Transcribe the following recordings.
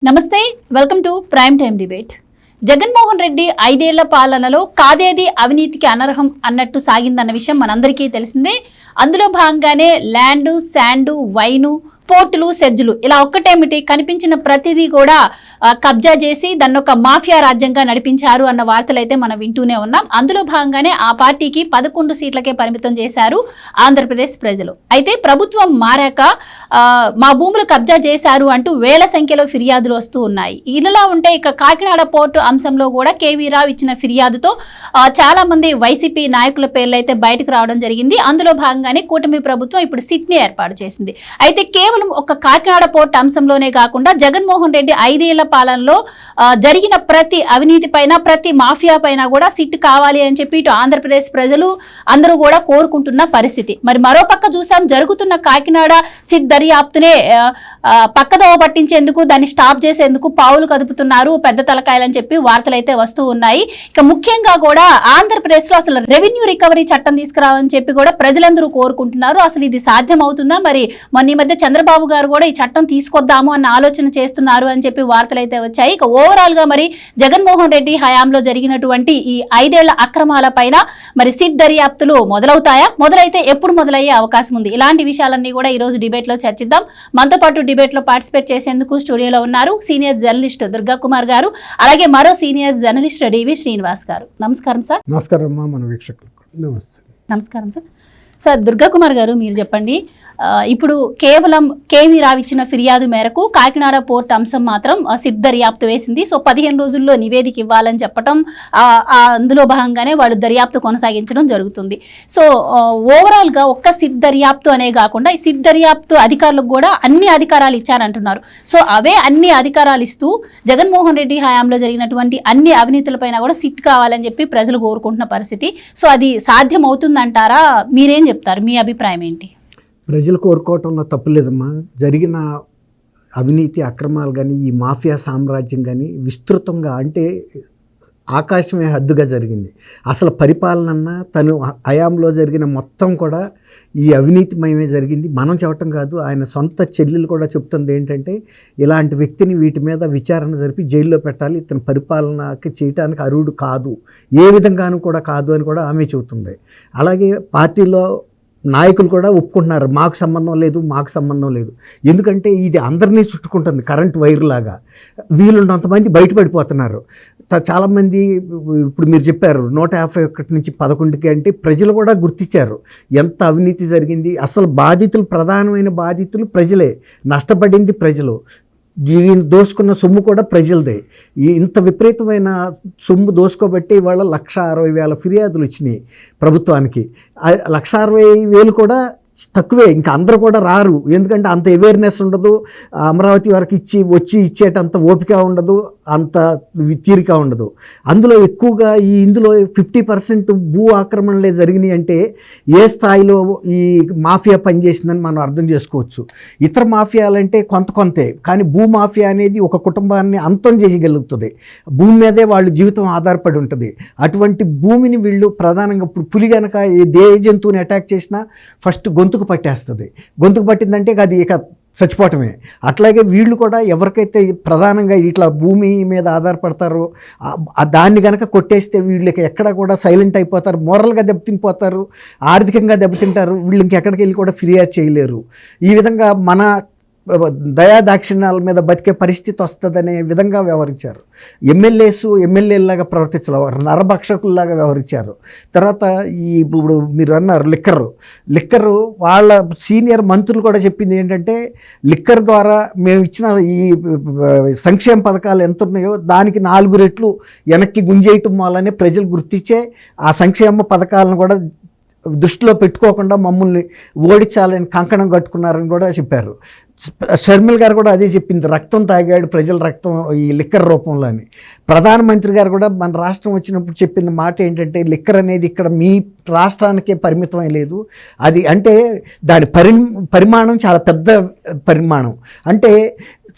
నమస్తే, welcome to prime time debate. Jaganmohan Reddy 5 ఏళ్ల పాలనలో కాదేది అవినీతికి అనర్హం అన్నట్టు సాగిందన్న విషయం మనందరికీ తెలిసిందే. అందులో భాగంగానే ల్యాండు, శాండు, వైను, పోర్టులు, సెజ్జులు ఇలా ఒక్కటేమిటి కనిపించిన ప్రతిదీ కూడా కబ్జా చేసి దాన్ని ఒక మాఫియా రాజ్యంగా నడిపించారు అన్న వార్తలు అయితే మనం వింటూనే ఉన్నాం. అందులో భాగంగానే ఆ పార్టీకి 11 సీట్లకే పరిమితం చేశారు ఆంధ్రప్రదేశ్ ప్రజలు. అయితే ప్రభుత్వం మారాక మా భూములు కబ్జా చేశారు అంటూ వేల సంఖ్యలో ఫిర్యాదులు వస్తూ ఉన్నాయి. ఇలా ఉంటే ఇక కాకినాడ పోర్టు అంశంలో కూడా కేవీ రావు ఇచ్చిన ఫిర్యాదుతో చాలా మంది వైసీపీ నాయకుల పేర్లు అయితే బయటకు రావడం జరిగింది. అందులో భాగంగానే కూటమి ప్రభుత్వం ఇప్పుడు సిట్ని ఏర్పాటు చేసింది. అయితే కేవలం ఒక కాకినాడ పోర్టు అంశంలోనే కాకుండా జగన్మోహన్ రెడ్డి 5 ఏళ్ల పాలనలో జరిగిన ప్రతి అవినీతి పైన, ప్రతి మాఫియా పైన కూడా సిట్ కావాలి అని చెప్పి ఇటు ఆంధ్రప్రదేశ్ ప్రజలు అందరూ కూడా కోరుకుంటున్న పరిస్థితి. మరి మరోపక్క చూసాం, జరుగుతున్న కాకినాడ సిట్ దర్యాప్తునే పక్కదోవ పట్టించేందుకు, దాన్ని స్టాప్ చేసేందుకు పావులు కదుపుతున్నారు పెద్ద తలకాయలని చెప్పి వార్తలు అయితే వస్తూ ఉన్నాయి. ఇక ముఖ్యంగా కూడా ఆంధ్రప్రదేశ్ లో అసలు రెవెన్యూ రికవరీ చట్టం తీసుకురావాలని చెప్పి కూడా ప్రజలందరూ కోరుకుంటున్నారు. అసలు ఇది సాధ్యం అవుతుందా? మరి మొన్న ఈ మధ్య చంద్రబాబు గారు కూడా ఈ చట్టం తీసుకొద్దాము అన్న ఆలోచన చేస్తున్నారు అని చెప్పి వార్తలు అయితే వచ్చాయి. ఇక ఓవరాల్ గా మరి జగన్మోహన్ రెడ్డి హయాంలో జరిగినటువంటి ఈ 5 ఏళ్ల అక్రమాల పైన మరి సిట్ దర్యాప్తులు మొదలవుతాయా? మొదలైతే ఎప్పుడు మొదలయ్యే అవకాశం ఉంది? ఇలాంటి విషయాలన్నీ కూడా ఈ రోజు డిబేట్ లో చర్చిద్దాం. మనతో పాటు డిబేట్ లో పార్టిసిపేట్ చేసేందుకు స్టూడియోలో ఉన్నారు సీనియర్ జర్నలిస్ట్ దుర్గా కుమార్ గారు, అలాగే మరో సీనియర్ జర్నలిస్ట్ డివి శ్రీనివాస్ గారు. నమస్కారం సార్. నమస్కారం మన వీక్షకులకు. నమస్తే. నమస్కారం సార్. సార్ దుర్గా కుమార్ గారు, మీరు చెప్పండి, ఇప్పుడు కేవలం కేవీ రావు ఇచ్చిన ఫిర్యాదు మేరకు కాకినాడ పోర్ట్ అంశం మాత్రం సిట్ దర్యాప్తు వేసింది. సో 15 రోజుల్లో నివేదిక ఇవ్వాలని చెప్పడం, అందులో భాగంగానే వాళ్ళు దర్యాప్తు కొనసాగించడం జరుగుతుంది. సో ఓవరాల్గా ఒక్క సిట్ దర్యాప్తు అనే కాకుండా ఈ సిట్ దర్యాప్తు అధికారులకు కూడా అన్ని అధికారాలు ఇచ్చారంటున్నారు. సో అవే అన్ని అధికారాలు ఇస్తూ జగన్మోహన్ రెడ్డి హయాంలో జరిగినటువంటి అన్ని అవినీతులపైన కూడా సిట్ కావాలని చెప్పి ప్రజలు కోరుకుంటున్న పరిస్థితి. సో అది సాధ్యం అవుతుందంటారా? మీరేం చెప్తారు? మీ అభిప్రాయం ఏంటి? ప్రజలు కోరుకోవటంలో తప్పులేదమ్మా. జరిగిన అవినీతి అక్రమాలు కానీ, ఈ మాఫియా సామ్రాజ్యం కానీ విస్తృతంగా, అంటే ఆకాశమే హద్దుగా జరిగింది. అసలు పరిపాలన తను హయాంలో జరిగిన మొత్తం కూడా ఈ అవినీతిమయమే జరిగింది. మనం చెప్పటం కాదు, ఆయన సొంత చెల్లెలు కూడా చెప్తుంది ఏంటంటే, ఇలాంటి వ్యక్తిని వీటి మీద విచారణ జరిపి జైల్లో పెట్టాలి, ఇతను పరిపాలనకి చేయటానికి అర్హుడు కాదు, ఏ విధంగానూ కూడా కాదు అని కూడా ఆమె చెబుతుంది. అలాగే పార్టీలో నాయకులు కూడా ఒప్పుకుంటున్నారు, మాకు సంబంధం లేదు, మాకు సంబంధం లేదు. ఎందుకంటే ఇది అందరినీ చుట్టుకుంటుంది, కరెంట్ వైర్ లాగా. వీళ్ళున్నంతమంది బయటపడిపోతున్నారు. చాలామంది ఇప్పుడు మీరు చెప్పారు 151 నుంచి 11కి, అంటే ప్రజలు కూడా గుర్తించారు ఎంత అవినీతి జరిగింది. అసలు బాధితులు, ప్రధానమైన బాధితులు ప్రజలే, నష్టపడింది ప్రజలు, దోసుకున్న సొమ్ము కూడా ప్రజలదే. ఇంత విపరీతమైన సొమ్ము దోసుకోబట్టి ఇవాళ 1,60,000 ఫిర్యాదులు వచ్చినాయి ప్రభుత్వానికి. 1,60,000 కూడా తక్కువే, ఇంకా అందరూ కూడా రారు. ఎందుకంటే అంత అవేర్నెస్ ఉండదు, అమరావతి వరకు వచ్చి ఇచ్చేటంత ఓపిక ఉండదు, అంత తీరిక ఉండదు. అందులో ఎక్కువగా ఇందులో 50% భూ ఆక్రమణలే జరిగినాయి. అంటే ఏ స్థాయిలో ఈ మాఫియా పనిచేసిందని మనం అర్థం చేసుకోవచ్చు. ఇతర మాఫియాలంటే కొంతే, కానీ భూ మాఫియా అనేది ఒక కుటుంబాన్ని అంతం చేయగలుగుతుంది. భూమి మీదే వాళ్ళ జీవితం ఆధారపడి ఉంటుంది. అటువంటి భూమిని వీళ్ళు ప్రధానంగా, ఇప్పుడు పులి కనుక ఏ జంతువుని అటాక్ చేసినా ఫస్ట్ గొంతుకు పట్టేస్తుంది. గొంతుకు పట్టిందంటే అది ఇక చచ్చిపోవటమే. అట్లాగే వీళ్ళు కూడా ఎవరికైతే ప్రధానంగా ఇట్లా భూమి మీద ఆధారపడతారో దాన్ని కనుక కొట్టేస్తే వీళ్ళకి ఎక్కడ కూడా సైలెంట్ అయిపోతారు, మోరల్గా దెబ్బతినిపోతారు, ఆర్థికంగా దెబ్బతింటారు. వీళ్ళు ఇంకెక్కడికి వెళ్ళి కూడా ఫిర్యాదు చేయలేరు. ఈ విధంగా మన దయాదాక్షిణ్యాల మీద బతికే పరిస్థితి వస్తుందనే విధంగా వ్యవహరించారు. ఎమ్మెల్యేలాగా ప్రవర్తించలేవారు, నరభక్షకుల్లాగా వ్యవహరించారు. తర్వాత ఇప్పుడు మీరు అన్నారు లిక్కరు వాళ్ళ సీనియర్ మంత్రులు కూడా చెప్పింది ఏంటంటే, లిక్కర్ ద్వారా మేము ఇచ్చిన ఈ సంక్షేమ పథకాలు ఎంత ఉన్నాయో దానికి 4 రెట్లు వెనక్కి గుంజేయటం వల్లనే ప్రజలు గుర్తించే ఆ సంక్షేమ పథకాలను కూడా దృష్టిలో పెట్టుకోకుండా మమ్మల్ని ఓడించాలని కంకణం కట్టుకున్నారని కూడా చెప్పారు. షర్మిల గారు కూడా అదే చెప్పింది, రక్తం తాగాడు ప్రజల రక్తం ఈ లిక్కర్ రూపంలో అని. ప్రధానమంత్రి గారు కూడా మన రాష్ట్రం వచ్చినప్పుడు చెప్పిన మాట ఏంటంటే, లిక్కర్ అనేది ఇక్కడ మీ రాష్ట్రానికే పరిమితమై లేదు, అది అంటే దాని పరిమాణం చాలా పెద్ద పరిమాణం. అంటే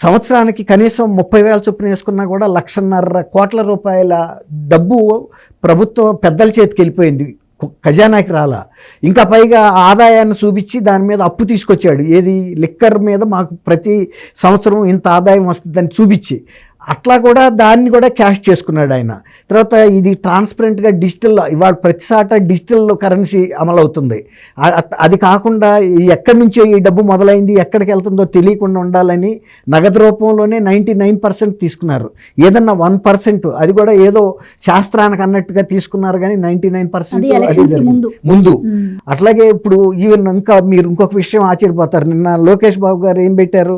సంవత్సరానికి కనీసం 30,000 చొప్పున వేసుకున్నా కూడా 1,50,000 కోట్ల రూపాయల డబ్బు ప్రభుత్వం పెద్దల చేతికి వెళ్ళిపోయింది ఖజానాకి రాలా. ఇంకా పైగా ఆదాయాన్ని చూపించి దాని మీద అప్పు తీసుకొచ్చాడు. ఏది లిక్కర్ మీద మాకు ప్రతి సంవత్సరం ఇంత ఆదాయం వస్తుందని చూపించి అట్లా కూడా దాన్ని కూడా క్యాష్ చేసుకున్నాడు ఆయన. తర్వాత ఇది ట్రాన్స్పరెంట్గా డిజిటల్, ఇవాళ ప్రతిసాట డిజిటల్ కరెన్సీ అమలవుతుంది. అది కాకుండా ఎక్కడి నుంచో ఈ డబ్బు మొదలైంది, ఎక్కడికి వెళ్తుందో తెలియకుండా ఉండాలని నగదు రూపంలోనే 99% తీసుకున్నారు. ఏదన్నా 1% అది కూడా ఏదో శాస్త్రానికి అన్నట్టుగా తీసుకున్నారు, కానీ 99% ముందు. అట్లాగే ఇప్పుడు ఈవెన్ ఇంకా మీరు ఇంకొక విషయం ఆశ్చర్యపోతారు. నిన్న లోకేష్ బాబు గారు ఏం పెట్టారు,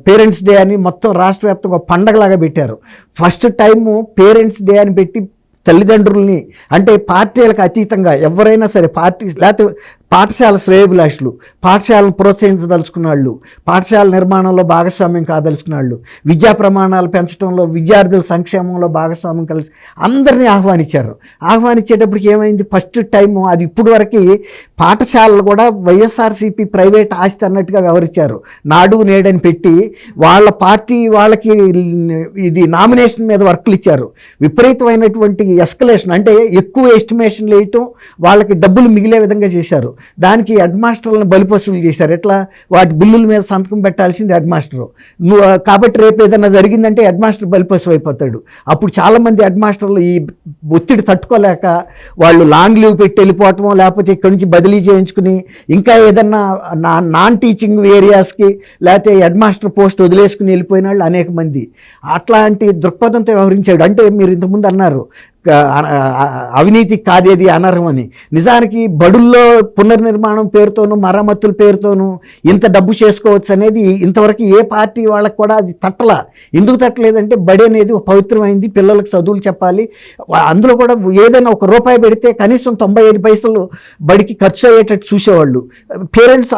పేరెంట్స్ డే అని మొత్తం రాష్ట్ర వ్యాప్తంగా పండగలాగా పెట్టారు. ఫస్ట్ టైము పేరెంట్స్ డే అని పెట్టి తల్లిదండ్రుల్ని, అంటే పార్టీలకు అతీతంగా ఎవరైనా సరే పార్టీ లేకపోతే పాఠశాల శ్రేయోభిలాషులు, పాఠశాలను ప్రోత్సహించదలుచుకున్న వాళ్ళు, పాఠశాల నిర్మాణంలో భాగస్వామ్యం కాదలుచుకున్న వాళ్ళు, విద్యా ప్రమాణాలు పెంచడంలో, విద్యార్థుల సంక్షేమంలో భాగస్వామ్యం కలిసి అందరినీ ఆహ్వానించారు. ఆహ్వానించేటప్పటికి ఏమైంది, ఫస్ట్ టైము అది ఇప్పుడు వరకు పాఠశాలలు కూడా వైఎస్ఆర్సీపీ ప్రైవేట్ ఆస్తి అన్నట్టుగా వ్యవహరించారు. నాడు నేడని పెట్టి వాళ్ళ పార్టీ వాళ్ళకి ఇది నామినేషన్ మీద వర్కులు ఇచ్చారు. విపరీతమైనటువంటి ఎస్కలేషన్, అంటే ఎక్కువ ఎస్టిమేషన్లు వేయటం, వాళ్ళకి డబ్బులు మిగిలే విధంగా చేశారు. దానికి హెడ్ మాస్టర్లను బలిపశువులు చేశారు. ఎట్లా, వాటి బిల్లుల మీద సంతకం పెట్టాల్సింది హెడ్ మాస్టరు. కాబట్టి రేపు ఏదైనా జరిగిందంటే హెడ్ మాస్టర్ బలిపశువు అయిపోతాడు. అప్పుడు చాలామంది హెడ్ మాస్టర్లు ఈ ఒత్తిడి తట్టుకోలేక వాళ్ళు లాంగ్ లీవ్ పెట్టి వెళ్ళిపోవటం, లేకపోతే ఇక్కడి నుంచి బదిలీ చేయించుకుని ఇంకా ఏదన్నా నాన్ టీచింగ్ ఏరియాస్కి లేకపోతే హెడ్ మాస్టర్ పోస్ట్ వదిలేసుకుని వెళ్ళిపోయిన వాళ్ళు అనేక మంది. అట్లాంటి దృక్పథంతో వ్యవహరించాడు. అంటే మీరు ఇంతకుముందు అన్నారు అవినీతి కాదేది అనర్హం అని. నిజానికి బడుల్లో పునర్నిర్మాణం పేరుతోనూ మరమ్మతుల పేరుతోనూ ఇంత డబ్బు చేసుకోవచ్చు అనేది ఇంతవరకు ఏ పార్టీ వాళ్ళకి కూడా అది తట్టలా. ఎందుకు తట్టలేదంటే బడి అనేది ఒక పవిత్రమైంది, పిల్లలకు చదువులు చెప్పాలి. అందులో కూడా ఏదైనా ఒక రూపాయి పెడితే కనీసం 95 పైసలు బడికి ఖర్చు అయ్యేటట్టు చూసేవాళ్ళు. పేరెంట్స్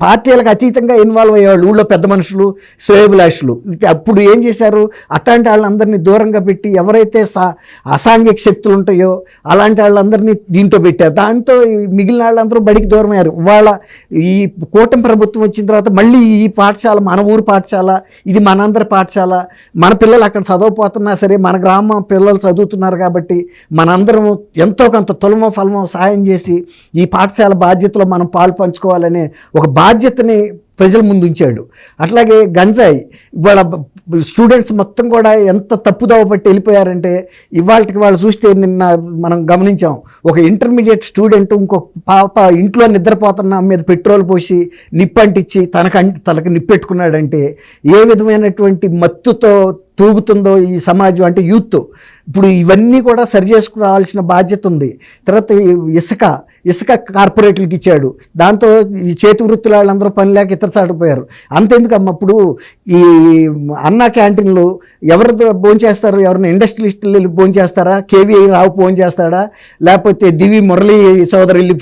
పార్టీలకు అతీతంగా ఇన్వాల్వ్ అయ్యేవాళ్ళు, ఊళ్ళో పెద్ద మనుషులు, శ్రేయోభిలాషులు. అప్పుడు ఏం చేశారు, అట్లాంటి వాళ్ళందరినీ దూరంగా పెట్టి ఎవరైతే అసాంఘిక శక్తులు ఉంటాయో అలాంటి వాళ్ళందరినీ దీంట్లో పెట్టారు. దాంతో మిగిలిన వాళ్ళందరూ బడికి దూరం అయ్యారు. వాళ్ళ ఈ కూటమి ప్రభుత్వం వచ్చిన తర్వాత మళ్ళీ ఈ పాఠశాల మన ఊరు పాఠశాల, ఇది మనందరి పాఠశాల, మన పిల్లలు అక్కడ చదవపోతున్నా సరే మన గ్రామం పిల్లలు చదువుతున్నారు కాబట్టి మనందరం ఎంతో కొంత తులమో ఫలమో సహాయం చేసి ఈ పాఠశాల బాధ్యతలో మనం పాలు పంచుకోవాలనే ఒక బాధ్యతని ప్రజల ముందు ఉంచాడు. అట్లాగే గంజాయి, ఇవాళ స్టూడెంట్స్ మొత్తం కూడా ఎంత తప్పుదోవ పట్టి వెళ్ళిపోయారంటే ఇవాళకి వాళ్ళు చూస్తే నిన్న మనం గమనించాం, ఒక ఇంటర్మీడియట్ స్టూడెంట్ ఇంకో పాప ఇంట్లో నిద్రపోతున్న మీద పెట్రోల్ పోసి నిప్పంటిచ్చి తనకు నిప్పెట్టుకున్నాడంటే ఏ విధమైనటువంటి మత్తుతో తూగుతుందో ఈ సమాజం, అంటే యూత్. ఇప్పుడు ఇవన్నీ కూడా సరి చేసుకురావాల్సిన బాధ్యత ఉంది. తర్వాత ఇసుక కార్పొరేట్లకి ఇచ్చాడు. దాంతో ఈ చేతి వృత్తుల వాళ్ళందరూ పని లేక ఇతర సాటిపోయారు. అంతెందుకమ్మ, ఇప్పుడు ఈ అన్నా క్యాంటీన్లు ఎవరు భోంచేస్తారు, ఎవరిని ఇండస్ట్రియలిస్టులు వెళ్ళి భోంచేస్తారా, కేవీ రావు భోంచేస్తాడా, లేకపోతే దివి మురళీ సోదరు వెళ్ళి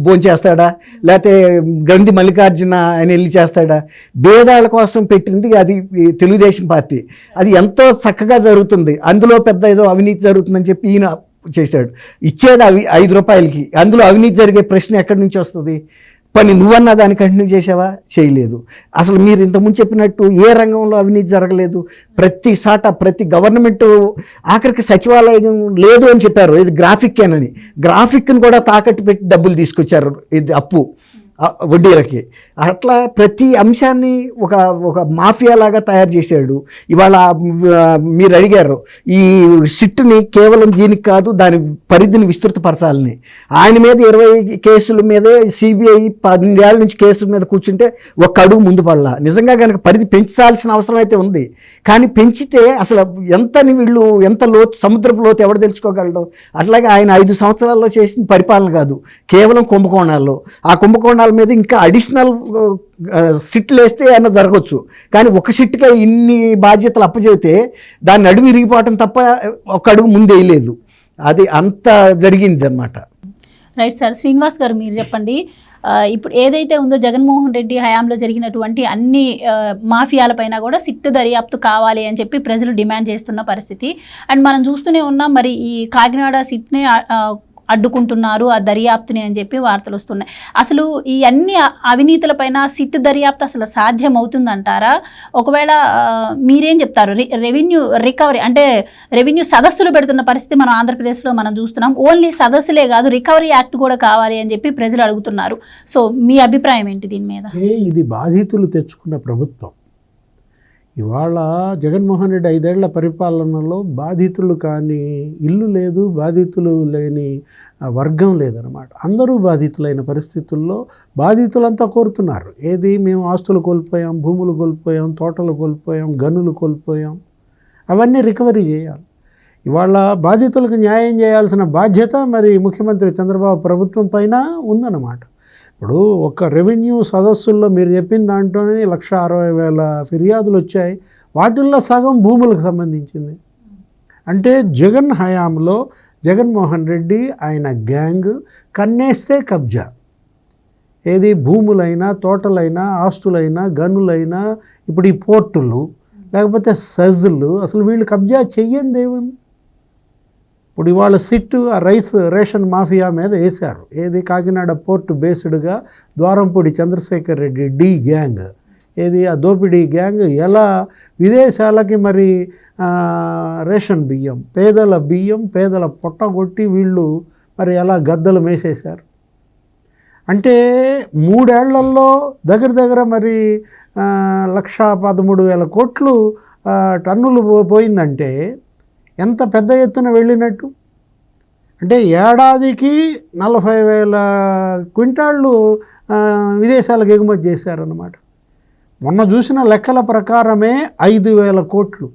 భోంచేస్తాడా, లేకపోతే గ్రంథి మల్లికార్జున ఆయన వెళ్ళి చేస్తాడా? భేదాల కోసం పెట్టింది అది తెలుగుదేశం పార్టీ. అది ఎంతో చక్కగా జరుగుతుంది. అందులో పెద్ద ఏదో అవినీతి జరుగుతుందని చెప్పి ఈయన చేశాడు. ఇచ్చేది 5 రూపాయలకి, అందులో అవినీతి జరిగే ప్రశ్న ఎక్కడి నుంచి వస్తుంది? పని నువ్వన్నా దాన్ని కంటిన్యూ చేసావా? చేయలేదు. అసలు మీరు ఇంతకుముందు చెప్పినట్టు ఏ రంగంలో అవినీతి జరగలేదు. ప్రతి గవర్నమెంట్ ఆఖరికి సచివాలయం లేదు అని చెప్పారు, ఇది గ్రాఫిక్కేనని. గ్రాఫిక్ని కూడా తాకట్టు పెట్టి డబ్బులు తీసుకొచ్చారు, ఇది అప్పు వడ్డీలకి. అట్లా ప్రతి అంశాన్ని ఒక మాఫియా లాగా తయారు చేశాడు. ఇవాళ మీరు అడిగారు ఈ సిట్టుని కేవలం దీనికి కాదు, దాని పరిధిని విస్తృతపరచాలని. ఆయన మీద 20 కేసుల మీదే సిబిఐ 12 ఏళ్ళ నుంచి కేసుల మీద కూర్చుంటే ఒక అడుగు ముందు పడలా. నిజంగా కనుక పరిధి పెంచాల్సిన అవసరం అయితే ఉంది, కానీ పెంచితే అసలు ఎంత లోతు, సముద్రపు లోతు ఎవడు తెలుసుకోగలడు? అట్లాగే ఆయన 5 సంవత్సరాల్లో చేసిన పరిపాలన కాదు, కేవలం కుంభకోణాల్లో. ఆ కుంభకోణాల మీద ఇంకా అడిషనల్ సిట్లు వేస్తే అన్న జరగవచ్చు, కానీ ఒక సిట్టుగా ఇన్ని బాధ్యతలు అప్పచెబితే దాన్ని అడుగు విరిగిపోవటం తప్ప ఒక అడుగు ముందు వేయలేదు. అది అంత జరిగింది అన్నమాట. Right sir. శ్రీనివాస్ గారు మీరు చెప్పండి, ఇప్పుడు ఏదైతే ఉందో జగన్మోహన్ రెడ్డి హయాంలో జరిగినటువంటి అన్ని మాఫియాలపైన కూడా సిట్టు దర్యాప్తు కావాలి అని చెప్పి ప్రజలు డిమాండ్ చేస్తున్న పరిస్థితి. అండ్ మనం చూస్తూనే ఉన్నాం, మరి ఈ కాకినాడ సిట్నే అడ్డుకుంటున్నారు ఆ దర్యాప్తుని అని చెప్పి వార్తలు వస్తున్నాయి. అసలు ఈ అన్ని అవినీతులపైన సిట్ దర్యాప్తు అసలు సాధ్యం అవుతుందంటారా? ఒకవేళ మీరేం చెప్తారు? రెవెన్యూ రికవరీ అంటే రెవెన్యూ సదస్సులు పెడుతున్న పరిస్థితి మనం ఆంధ్రప్రదేశ్లో మనం చూస్తున్నాం. ఓన్లీ సదస్సులే కాదు, రికవరీ యాక్ట్ కూడా కావాలి అని చెప్పి ప్రజలు అడుగుతున్నారు. సో మీ అభిప్రాయం ఏంటి దీని మీద? ఇది బాధితులు తెచ్చుకున్న ప్రభుత్వం. ఇవాళ జగన్మోహన్ రెడ్డి 5 ఏళ్ల పరిపాలనలో బాధితులు కానీ ఇల్లు లేదు, బాధితులు లేని వర్గం లేదనమాట. అందరూ బాధితులైన పరిస్థితుల్లో బాధితులంతా కోరుతున్నారు. ఏది, మేము ఆస్తులు కోల్పోయాం, భూములు కోల్పోయాం, తోటలు కోల్పోయాం, గనులు కోల్పోయాం, అవన్నీ రికవరీ చేయాలి. ఇవాళ బాధితులకు న్యాయం చేయాల్సిన బాధ్యత మరి ముఖ్యమంత్రి చంద్రబాబు ప్రభుత్వం పైన ఉందన్నమాట. ఇప్పుడు ఒక రెవెన్యూ సదస్సుల్లో మీరు చెప్పిన దాంట్లోనే 1,60,000 ఫిర్యాదులు వచ్చాయి. వాటిల్లో సగం భూములకు సంబంధించింది. అంటే జగన్ హయాంలో జగన్మోహన్ రెడ్డి ఆయన గ్యాంగ్ కన్నేస్తే కబ్జా. ఏది, భూములైనా, తోటలైనా, ఆస్తులైనా, గనులైనా, ఇప్పుడు ఈ పోర్టులు లేకపోతే సెజ్లు, అసలు వీళ్ళు కబ్జా చెయ్యంది ఏముంది? ఇప్పుడు ఇవాళ సిట్ ఆ రేషన్ మాఫియా మీద వేశారు. ఏది, కాకినాడ పోర్టు బేస్డ్గా ద్వారంపూడి చంద్రశేఖర్ రెడ్డి డి గ్యాంగ్, ఏది ఆ దోపిడీ గ్యాంగ్ ఎలా విదేశాలకి మరి రేషన్ బియ్యం, పేదల పొట్టగొట్టి వీళ్ళు మరి ఎలా గద్దలు మేసేశారు. అంటే 3 ఏళ్లలో దగ్గర మరి 1,13,000 కోట్లు టన్నులు పోయిందంటే ఎంత పెద్ద ఎత్తున వెళ్ళినట్టు. అంటే ఏడాదికి 40,000 క్వింటాళ్ళు విదేశాలకు ఎగుమతి చేశారన్నమాట. మొన్న చూసిన లెక్కల ప్రకారమే 5,000 కోట్లు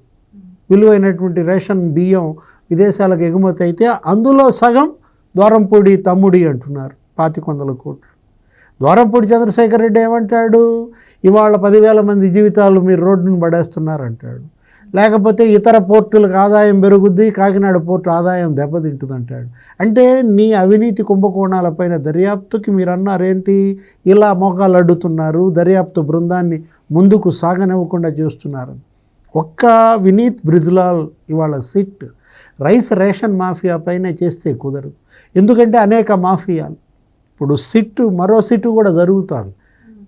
విలువైనటువంటి రేషన్ బియ్యం విదేశాలకు ఎగుమతి అయితే అందులో సగం ద్వారంపూడి తమ్ముడి అంటున్నారు, 2,500 కోట్లు. ద్వారంపూడి చంద్రశేఖర్ రెడ్డి ఏమంటాడు, ఇవాళ 10,000 మంది జీవితాలు మీరు రోడ్డును పడేస్తున్నారు అంటాడు. లేకపోతే ఇతర పోర్టులకు ఆదాయం పెరుగుద్ది, కాకినాడ పోర్టు ఆదాయం దెబ్బతింటుంది అంటాడు. అంటే నీ అవినీతి కుంభకోణాలపైన దర్యాప్తుకి మీరు అన్నారేంటి, ఇలా మోకాలు అడ్డుతున్నారు, దర్యాప్తు బృందాన్ని ముందుకు సాగనివ్వకుండా చేస్తున్నారు. ఒక్క వినీత్ బ్రిజ్లాల్ ఇవాళ సిట్ రేషన్ మాఫియా పైన చేస్తే కుదరదు. ఎందుకంటే అనేక మాఫియాలు, ఇప్పుడు మరో సిట్ కూడా జరుగుతుంది.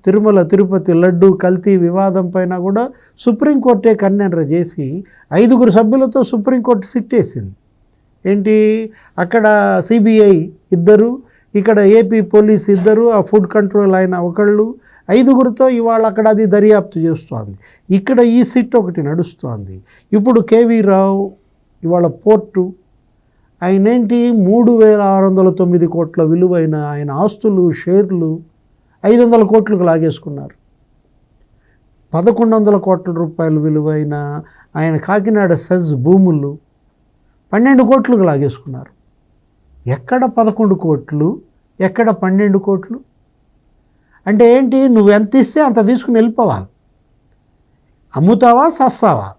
తిరుమల తిరుపతి లడ్డు కల్తీ వివాదం పైన కూడా సుప్రీంకోర్టే కన్నెర్ర చేసి 5 సభ్యులతో సుప్రీంకోర్టు సిట్ వేసింది. ఏంటి, అక్కడ సిబిఐ 2, ఇక్కడ ఏపీ పోలీస్ 2, ఆ ఫుడ్ కంట్రోల్ ఆయన 1, 5 ఇవాళ అక్కడ అది దర్యాప్తు చేస్తోంది. ఇక్కడ ఈ సిట్ ఒకటి నడుస్తోంది. ఇప్పుడు కేవీ రావు ఇవాళ పోర్టు ఆయనేంటి 3,609 కోట్ల విలువైన ఆయన ఆస్తులు, షేర్లు 500 కోట్లకు లాగేసుకున్నారు. 1,100 కోట్ల రూపాయలు విలువైన ఆయన కాకినాడ సెజ్ భూములు 12 కోట్లకు లాగేసుకున్నారు. ఎక్కడ 11 కోట్లు, ఎక్కడ 12 కోట్లు? అంటే ఏంటి, నువ్వు ఎంత ఇస్తే అంత తీసుకుని వెళ్ళిపోవాలి. అమ్ముతావా, సస్తావా?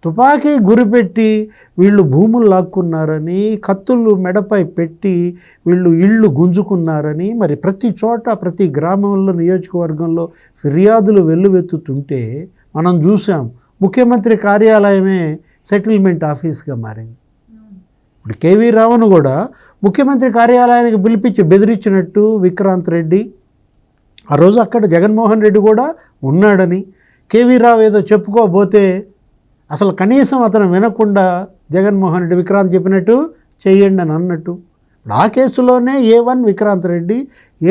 తుపాకీ గురిపెట్టి వీళ్ళు భూములు లాక్కున్నారని, కత్తులు మెడపై పెట్టి వీళ్ళు ఇళ్ళు గుంజుకున్నారని మరి ప్రతి చోట, ప్రతి గ్రామంలో, నియోజకవర్గంలో ఫిర్యాదులు వెల్లువెత్తుతుంటే మనం చూసాం. ముఖ్యమంత్రి కార్యాలయమే సెటిల్మెంట్ ఆఫీస్గా మారింది. ఇప్పుడు కేవీ రావును కూడా ముఖ్యమంత్రి కార్యాలయానికి పిలిపించి బెదిరించినట్టు విక్రాంత్ రెడ్డి, ఆ రోజు అక్కడ జగన్మోహన్ రెడ్డి కూడా ఉన్నాడని కేవీ రావు ఏదో చెప్పుకోబోతే అసలు కనీసం అతను వినకుండా జగన్మోహన్ రెడ్డి విక్రాంత్ చెప్పినట్టు చేయండి అని అన్నట్టు. ఇప్పుడు ఆ కేసులోనే A1 విక్రాంత్ రెడ్డి,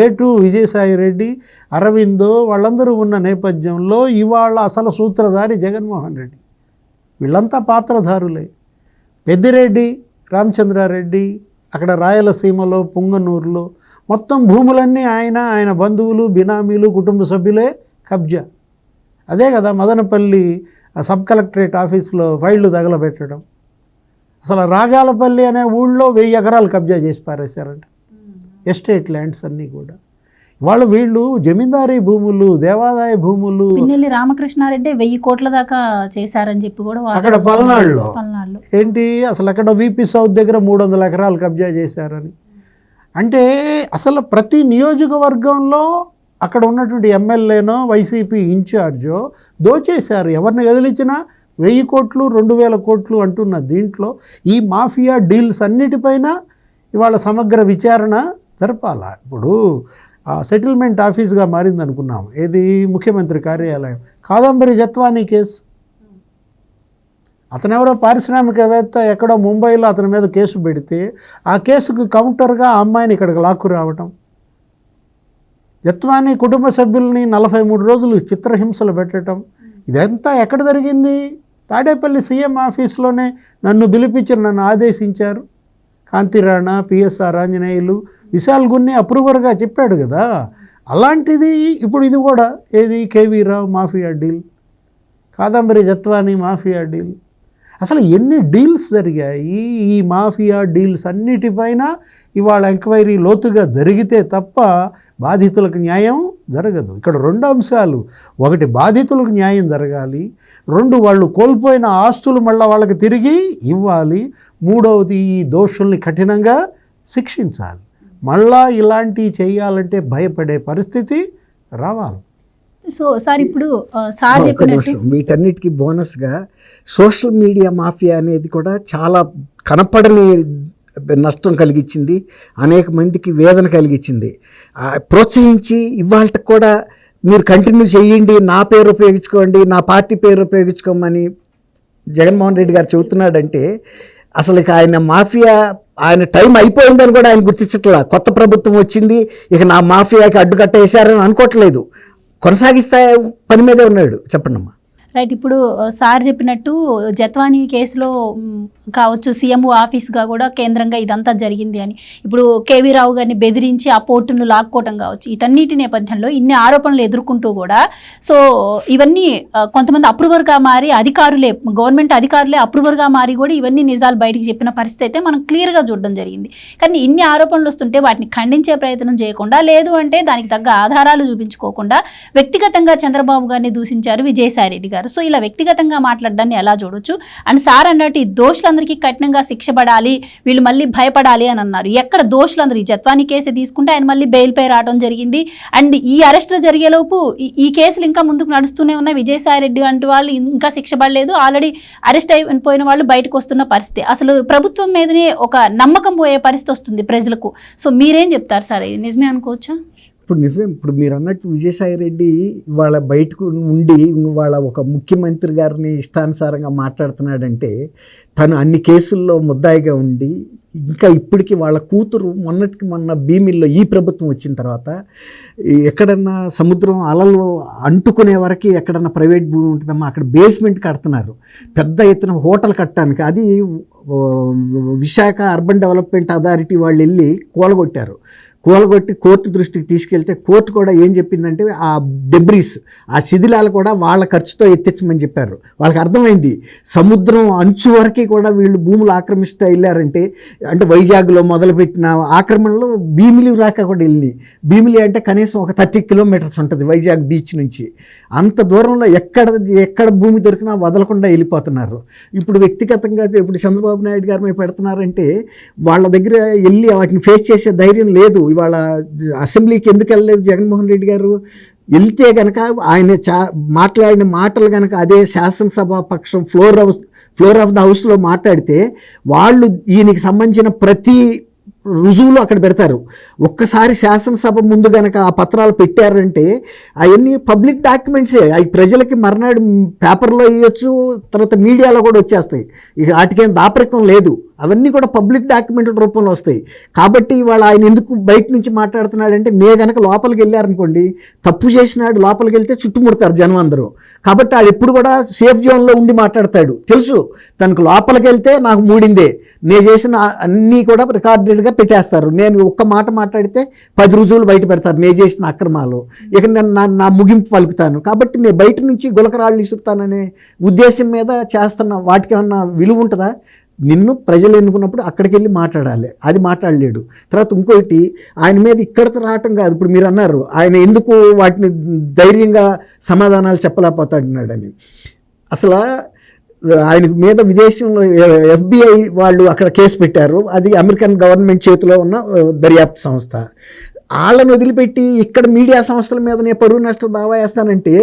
A2 విజయసాయి రెడ్డి, అరవిందో వాళ్ళందరూ ఉన్న నేపథ్యంలో ఇవాళ అసలు సూత్రధారి జగన్మోహన్ రెడ్డి. వీళ్ళంతా పాత్రధారులే. పెద్దిరెడ్డి రామచంద్రారెడ్డి అక్కడ రాయలసీమలో, పుంగనూరులో మొత్తం భూములన్నీ ఆయన బంధువులు, బినామీలు, కుటుంబ సభ్యులే కబ్జా. అదే కదా మదనపల్లి సబ్ కలెక్టరేట్ ఆఫీసులో ఫైళ్ళు తగలబెట్టడం. అసలు రాగాలపల్లి అనే ఊళ్ళో 1000 ఎకరాలు కబ్జా చేసి పారేశారంట, ఎస్టేట్ ల్యాండ్స్ అన్నీ కూడా. వీళ్ళు జమీందారీ భూములు, దేవాదాయ భూములు. పిన్నెల్లి రామకృష్ణారెడ్డి 1000 కోట్ల దాకా చేశారని చెప్పి కూడా అక్కడ పల్నాడులో ఏంటి, అసలు అక్కడ వీపీ సౌత్ దగ్గర 300 ఎకరాలు కబ్జా చేశారని. అంటే అసలు ప్రతి నియోజకవర్గంలో అక్కడ ఉన్నటువంటి ఎమ్మెల్యేనో వైసీపీ ఇన్ఛార్జో దోచేశారు. ఎవరిని కదిలించినా 1000 కోట్లు 2,000 కోట్లు అంటున్న దీంట్లో ఈ మాఫియా డీల్స్ అన్నిటిపైన ఇవాళ సమగ్ర విచారణ జరపాలా. ఇప్పుడు సెటిల్మెంట్ ఆఫీస్గా మారింది అనుకున్నాం, ఏది ముఖ్యమంత్రి కార్యాలయం. కాదంబరి జత్వానీ కేసు, అతనెవరో పారిశ్రామికవేత్త ఎక్కడో ముంబైలో అతని మీద కేసు పెడితే ఆ కేసుకు కౌంటర్గా ఆ అమ్మాయిని ఇక్కడికి లాక్కు రావటం, జత్వానీ కుటుంబ సభ్యుల్ని 43 రోజులు చిత్రహింసలు పెట్టడం, ఇదంతా ఎక్కడ జరిగింది? తాడేపల్లి సీఎం ఆఫీస్లోనే నన్ను పిలిపించి నన్ను ఆదేశించారు. కాంతిరాణా, పిఎస్ఆర్ ఆంజనేయులు, విశాల్ గున్ని అప్రూవర్గా చెప్పాడు కదా. అలాంటిది ఇప్పుడు ఇది కూడా ఏది KV Rao mafia deal, Kadambari Jatwani mafia deal. అసలు ఎన్ని డీల్స్ జరిగాయి ఈ మాఫియా డీల్స్ అన్నిటిపైన ఇవాళ ఎంక్వైరీ లోతుగా జరిగితే తప్ప బాధితులకు న్యాయం జరగదు. ఇక్కడ 2 అంశాలు, ఒకటి బాధితులకు న్యాయం జరగాలి, 2 వాళ్ళు కోల్పోయిన ఆస్తులు మళ్ళీ వాళ్ళకి తిరిగి ఇవ్వాలి, 3వది ఈ దోషుల్ని కఠినంగా శిక్షించాలి. మళ్ళా ఇలాంటివి చేయాలంటే భయపడే పరిస్థితి రావాలి. సో సార్ ఇప్పుడు సార్ చెప్పినట్టు వీటన్నిటికీ బోనస్గా సోషల్ మీడియా మాఫియా అనేది కూడా చాలా కనపడని నష్టం కలిగించింది, అనేక మందికి వేదన కలిగించింది. ప్రోత్సహించి ఇవాళ కూడా మీరు కంటిన్యూ చేయండి, నా పేరు ఉపయోగించుకోండి, నా పార్టీ పేరు ఉపయోగించుకోమని జగన్మోహన్ రెడ్డి గారు చెబుతున్నాడంటే అసలు ఇక ఆయన మాఫియా, ఆయన టైం అయిపోయిందని కూడా ఆయన గుర్తించట్లా. కొత్త ప్రభుత్వం వచ్చింది, ఇక నా మాఫియాకి అడ్డుకట్టేశారని అనుకోవట్లేదు, కొనసాగిస్తే పని మీదే ఉన్నాడు. చెప్పండి అమ్మా. రైట్. ఇప్పుడు సార్ చెప్పినట్టు జత్వానీ కేసులో కావచ్చు, సీఎం ఆఫీస్గా కూడా కేంద్రంగా ఇదంతా జరిగింది అని, ఇప్పుడు కేవీ రావు గారిని బెదిరించి ఆ పోర్టును లాక్కోవటం కావచ్చు, వీటన్నిటి నేపథ్యంలో ఇన్ని ఆరోపణలు ఎదుర్కొంటూ కూడా సో ఇవన్నీ కొంతమంది అప్రూవర్గా మారి అధికారులే, గవర్నమెంట్ అధికారులే అప్రూవర్గా మారి కూడా ఇవన్నీ నిజాలు బయటికి చెప్పిన పరిస్థితి అయితే మనం క్లియర్గా చూడడం జరిగింది. కానీ ఇన్ని ఆరోపణలు వస్తుంటే వాటిని ఖండించే ప్రయత్నం చేయకుండా, లేదు అంటే దానికి తగ్గ ఆధారాలు చూపించుకోకుండా వ్యక్తిగతంగా చంద్రబాబు గారిని దూషించారు విజయసాయి రెడ్డి గారు. సో ఇలా వ్యక్తిగతంగా మాట్లాడడాన్ని ఎలా చూడొచ్చు? అండ్ సార్ అన్నట్టు ఈ దోషులందరికీ కఠినంగా శిక్ష పడాలి, వీళ్ళు మళ్ళీ భయపడాలి అని అన్నారు. ఎక్కడ దోషులందరూ, ఈ జత్వానీ కేసు తీసుకుంటే ఆయన మళ్ళీ బెయిల్పై రావడం జరిగింది. అండ్ ఈ అరెస్టులు జరిగేలోపు ఈ కేసులు ఇంకా ముందుకు నడుస్తూనే ఉన్నాయి. విజయసాయి రెడ్డి వంటి వాళ్ళు ఇంకా శిక్ష పడలేదు, ఆల్రెడీ అరెస్ట్ అయిపోయిన వాళ్ళు బయటకు వస్తున్న పరిస్థితి. అసలు ప్రభుత్వం మీదనే ఒక నమ్మకం పోయే పరిస్థితి వస్తుంది ప్రజలకు. సో మీరేం చెప్తారు సార్, ఇది నిజమే అనుకోవచ్చా? ఇప్పుడు నిజం, ఇప్పుడు మీరు అన్నట్టు విజయసాయి రెడ్డి వాళ్ళ బయటకు ఉండి వాళ్ళ ఒక ముఖ్యమంత్రి గారిని ఇష్టానుసారంగా మాట్లాడుతున్నాడంటే, తను అన్ని కేసుల్లో ముద్దాయిగా ఉండి ఇంకా ఇప్పటికీ వాళ్ళ కూతురు మొన్నటికి మొన్న భీమిల్లో ఈ ప్రభుత్వం వచ్చిన తర్వాత ఎక్కడన్నా సముద్రం అలలు అంటుకునే వరకు ఎక్కడన్నా ప్రైవేట్ భూమి ఉంటుందమ్మా, అక్కడ బేస్మెంట్ కడుతున్నారు పెద్ద ఎత్తున హోటల్ కట్టడానికి. అది విశాఖ అర్బన్ డెవలప్మెంట్ అథారిటీ వాళ్ళు వెళ్ళి కూలగొట్టి కోర్టు దృష్టికి తీసుకెళ్తే కోర్టు కూడా ఏం చెప్పిందంటే ఆ డెబ్రీస్, ఆ శిథిలాలు కూడా వాళ్ళ ఖర్చుతో ఎత్తించమని చెప్పారు. వాళ్ళకి అర్థమైంది సముద్రం అంచు వరకు కూడా వీళ్ళు భూములు ఆక్రమిస్తూ వెళ్ళారంటే, అంటే వైజాగ్లో మొదలుపెట్టిన ఆక్రమణలో భీమిలి రాక కూడా వెళ్ళినాయి. భీమిలి అంటే కనీసం ఒక 30 కిలోమీటర్స్ ఉంటుంది వైజాగ్ బీచ్ నుంచి. అంత దూరంలో ఎక్కడ భూమి దొరికినా వదలకుండా వెళ్ళిపోతున్నారు. ఇప్పుడు వ్యక్తిగతంగా ఇప్పుడు చంద్రబాబు నాయుడు గారి మీద పెడుతున్నారంటే వాళ్ళ దగ్గర వెళ్ళి వాటిని ఫేస్ చేసే ధైర్యం లేదు. ఇవాళ అసెంబ్లీకి ఎందుకు వెళ్ళలేదు జగన్మోహన్ రెడ్డి గారు? వెళ్తే కనుక ఆయన మాట్లాడిన మాటలు కనుక అదే శాసనసభ పక్షం ఫ్లోర్ ఆఫ్ ద హౌస్లో మాట్లాడితే వాళ్ళు ఈయనకి సంబంధించిన ప్రతి రుజువులు అక్కడ పెడతారు. ఒక్కసారి శాసనసభ ముందు కనుక ఆ పత్రాలు పెట్టారంటే అవన్నీ పబ్లిక్ డాక్యుమెంట్సే, అవి ప్రజలకి మర్నాడు పేపర్లో వేయచ్చు, తర్వాత మీడియాలో కూడా వచ్చేస్తాయి. ఇక వాటికేం దాపరికం లేదు, అవన్నీ కూడా పబ్లిక్ డాక్యుమెంట్ రూపంలో వస్తాయి. కాబట్టి ఇవాళ ఆయన ఎందుకు బయట నుంచి మాట్లాడుతున్నాడంటే, కనుక లోపలికి వెళ్ళారనుకోండి, తప్పు చేసినాడు లోపలికి వెళ్తే చుట్టుముడతారు జనం అందరూ. కాబట్టి ఆడు ఎప్పుడు కూడా సేఫ్ జోన్లో ఉండి మాట్లాడతాడు. తెలుసు తనకు లోపలికి వెళ్తే నాకు మూడిందే, నేను చేసిన అన్నీ కూడా రికార్డెడ్గా పెట్టేస్తారు. నేను ఒక్క మాట మాట్లాడితే 10 రుజువులు బయట పెడతారు నేను చేసిన అక్రమాలు. ఇక నేను నా ముగింపు పలుకుతాను. కాబట్టి నేను బయట నుంచి గులకరాళ్ళు ఇసురుతాననే ఉద్దేశం మీద చేస్తున్న వాటికి ఏమన్నా విలువ ఉంటుందా? నిన్ను ప్రజలు ఎన్నుకున్నప్పుడు అక్కడికి వెళ్ళి మాట్లాడాలి, అది మాట్లాడలేడు. తర్వాత ఇంకోటి, ఆయన మీద ఇక్కడితో రావటం కాదు, ఇప్పుడు మీరు అన్నారు ఆయన ఎందుకు వాటిని ధైర్యంగా సమాధానాలు చెప్పలేకపోతాడన్నాడని. అసలు ఆయన మీద విదేశంలో FBI వాళ్ళు అక్కడ కేసు పెట్టారు. అది అమెరికన్ గవర్నమెంట్ చేతిలో ఉన్న దర్యాప్తు సంస్థ. వాళ్ళని వదిలిపెట్టి ఇక్కడ మీడియా సంస్థల మీద నేను పరువు నష్టం దావా వేస్తానంటే,